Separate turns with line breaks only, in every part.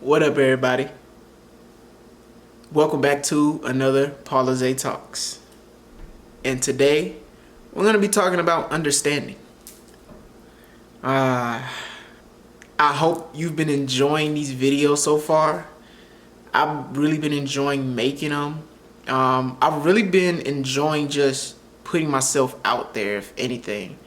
What up, everybody? Welcome back to another Paulizè Talks. And today, we're going to be talking about understanding. I hope you've been enjoying these videos so far. I've really been enjoying making them. I've really been enjoying just putting myself out there, if anything.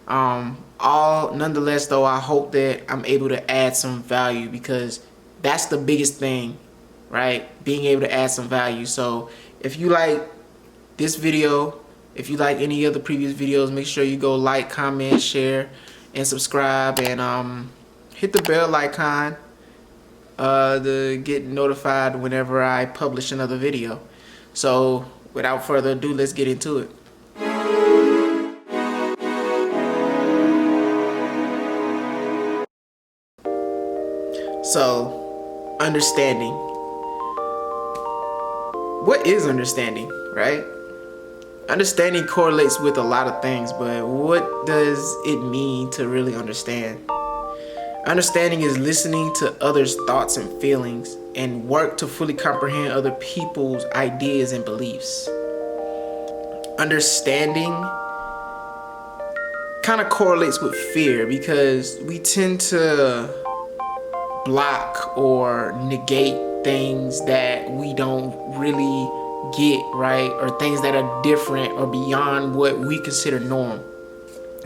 Nonetheless, though, I hope that I'm able to add some value, because that's the biggest thing, right? Being able to add some value. So if you like this video, if you like any of the previous videos, make sure you go like, comment, share, and subscribe, and hit the bell icon to get notified whenever I publish another video. So without further ado, let's get into it. So, understanding. What is understanding, right? Understanding correlates with a lot of things, but what does it mean to really understand? Understanding is listening to others' thoughts and feelings and work to fully comprehend other people's ideas and beliefs. Understanding kind of correlates with fear, because we tend to block or negate things that we don't really get, right? Or things that are different or beyond what we consider norm.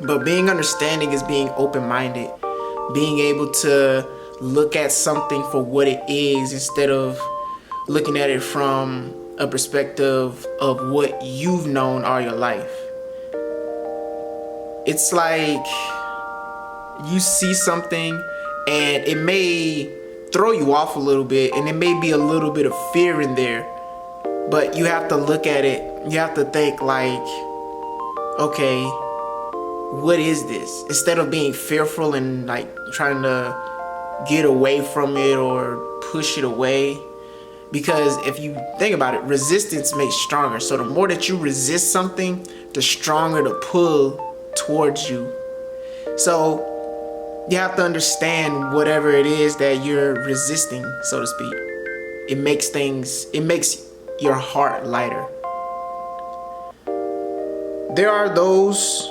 But being understanding is being open-minded, being able to look at something for what it is instead of looking at it from a perspective of what you've known all your life. It's like you see something and it may throw you off a little bit, and there may be a little bit of fear in there, but you have to look at it, you have to think like, okay, what is this? Instead of being fearful and like trying to get away from it or push it away. Because if you think about it, resistance makes stronger. So the more that you resist something, the stronger the pull towards you. So you have to understand whatever it is that you're resisting, so to speak. It makes your heart lighter. There are those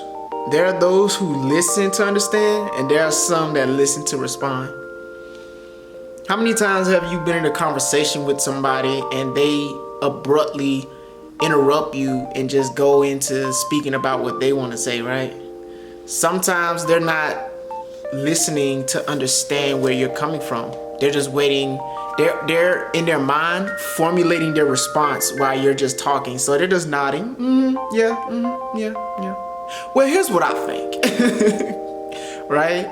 who listen to understand, and there are some that listen to respond. How many times have you been in a conversation with somebody and they abruptly interrupt you and just go into speaking about what they want to say, right? Sometimes they're not listening to understand where you're coming from. They're just waiting. They're in their mind formulating their response while you're just talking. So they're just nodding. Yeah. Well, here's what I think. Right?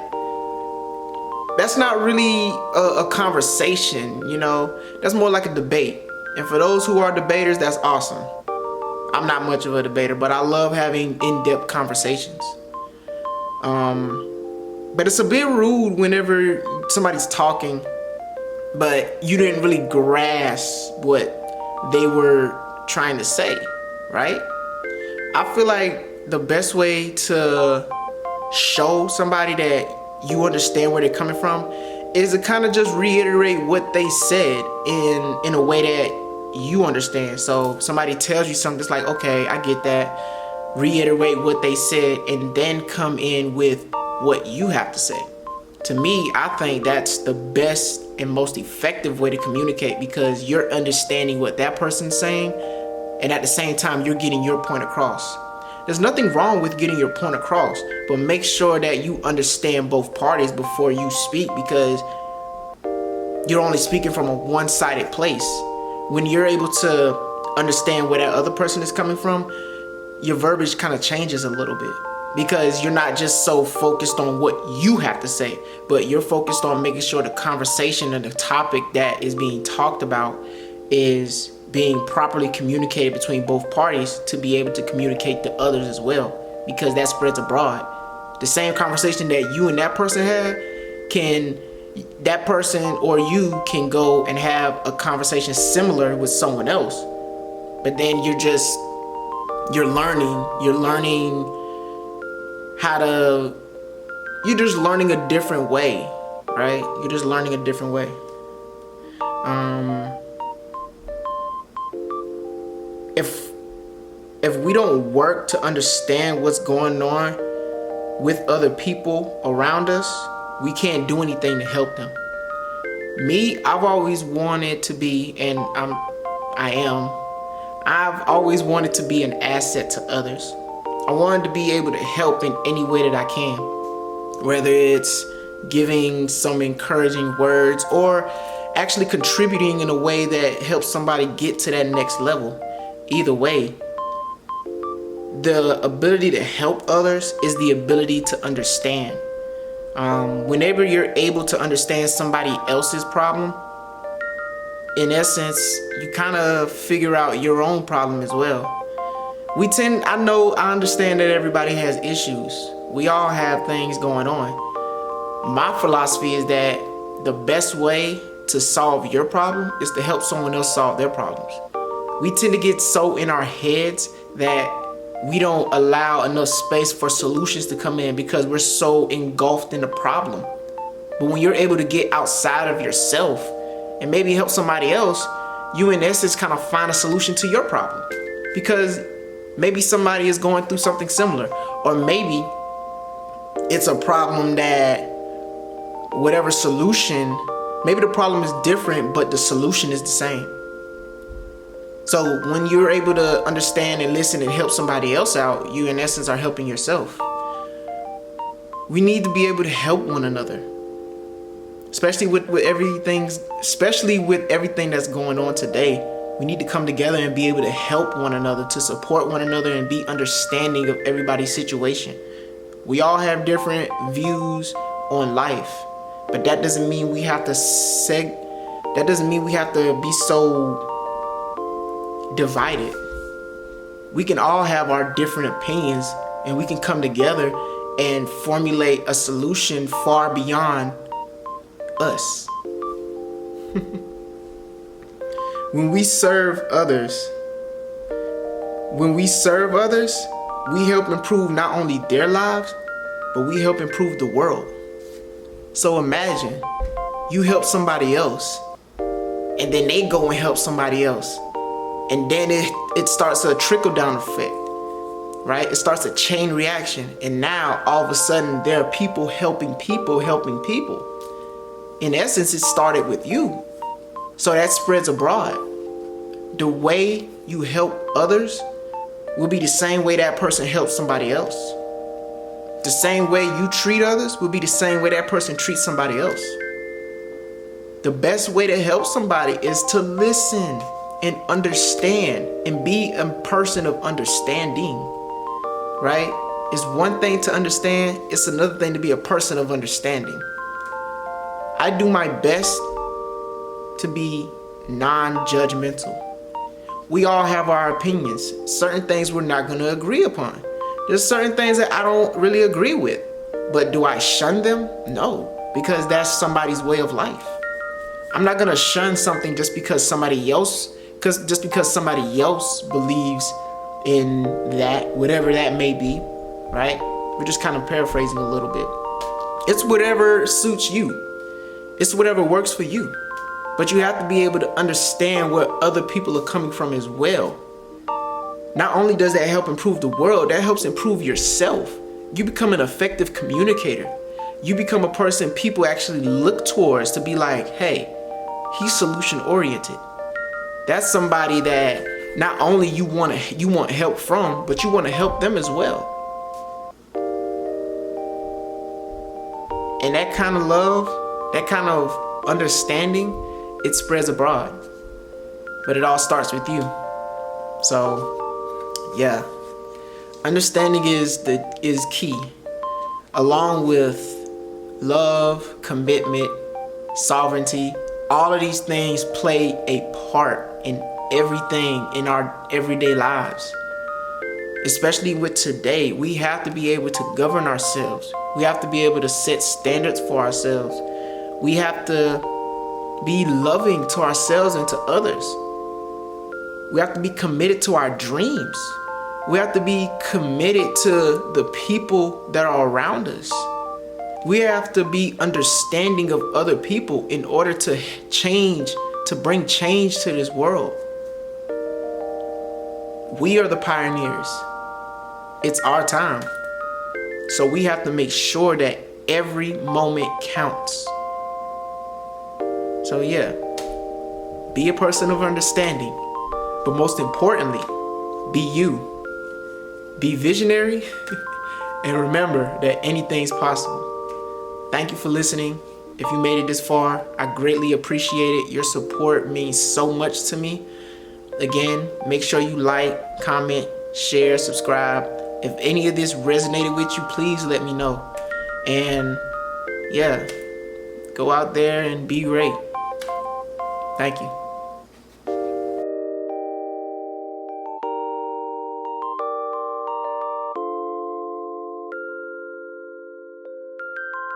That's not really a conversation, you know. That's more like a debate. And for those who are debaters, that's awesome. I'm not much of a debater, but I love having in-depth conversations. But it's a bit rude whenever somebody's talking, but you didn't really grasp what they were trying to say, right? I feel like the best way to show somebody that you understand where they're coming from is to kind of just reiterate what they said in a way that you understand. So somebody tells you something, it's like, okay, I get that. Reiterate what they said and then come in with what you have to say. To me, I think that's the best and most effective way to communicate, because you're understanding what that person's saying, and at the same time, you're getting your point across. There's nothing wrong with getting your point across, but make sure that you understand both parties before you speak, because you're only speaking from a one-sided place. When you're able to understand where that other person is coming from, your verbiage kind of changes a little bit, because you're not just so focused on what you have to say, but you're focused on making sure the conversation and the topic that is being talked about is being properly communicated between both parties, to be able to communicate to others as well, because that spreads abroad. The same conversation that you and that person had, that person or you can go and have a conversation similar with someone else. But then you're learning you're just learning a different way, right? You're just learning a different way. Um, if if we don't work to understand what's going on with other people around us, we can't do anything to help them. Me, I've always wanted to be, and I've always wanted to be an asset to others. I wanted to be able to help in any way that I can, whether it's giving some encouraging words or actually contributing in a way that helps somebody get to that next level. Either way, the ability to help others is the ability to understand. Whenever you're able to understand somebody else's problem, in essence, you kind of figure out your own problem as well. I understand that everybody has issues. We all have things going on. My philosophy is that the best way to solve your problem is to help someone else solve their problems. We tend to get so in our heads that we don't allow enough space for solutions to come in because we're so engulfed in the problem. But when you're able to get outside of yourself and maybe help somebody else, you in essence kind of find a solution to your problem. Because maybe somebody is going through something similar, or maybe it's a problem that whatever solution, maybe the problem is different, but the solution is the same. So when you're able to understand and listen and help somebody else out, you in essence are helping yourself. We need to be able to help one another, especially with everything that's going on today. We need to come together and be able to help one another, to support one another, and be understanding of everybody's situation. We all have different views on life, but that doesn't mean we have to be so divided. We can all have our different opinions, and we can come together and formulate a solution far beyond us. When we serve others, we help improve not only their lives, but we help improve the world. So imagine you help somebody else, and then they go and help somebody else. And then it starts a trickle down effect, right? It starts a chain reaction. And now all of a sudden there are people helping people. In essence, it started with you. So that spreads abroad. The way you help others will be the same way that person helps somebody else. The same way you treat others will be the same way that person treats somebody else. The best way to help somebody is to listen and understand and be a person of understanding, right? It's one thing to understand, it's another thing to be a person of understanding. I do my best to be non-judgmental. We all have our opinions. Certain things we're not going to agree upon. There's certain things that I don't really agree with. But do I shun them? No, because that's somebody's way of life. I'm not going to shun something just because somebody else believes in that, whatever that may be, right? We're just kind of paraphrasing a little bit. It's whatever suits you. It's whatever works for you. But you have to be able to understand where other people are coming from as well. Not only does that help improve the world, that helps improve yourself. You become an effective communicator. You become a person people actually look towards to be like, hey, he's solution oriented. That's somebody that not only you want help from, but you want to help them as well. And that kind of love, that kind of understanding, it spreads abroad. But it all starts with you. So, yeah. Understanding is key. Along with love, commitment, sovereignty, all of these things play a part in everything in our everyday lives. Especially with today, we have to be able to govern ourselves. We have to be able to set standards for ourselves. We have to be loving to ourselves and to others. We have to be committed to our dreams. We have to be committed to the people that are around us. We have to be understanding of other people in order to to bring change to this world. We are the pioneers. It's our time. So we have to make sure that every moment counts. So yeah, be a person of understanding, but most importantly, be you. Be visionary, and remember that anything's possible. Thank you for listening. If you made it this far, I greatly appreciate it. Your support means so much to me. Again, make sure you like, comment, share, subscribe. If any of this resonated with you, please let me know. And yeah, go out there and be great. Thank you.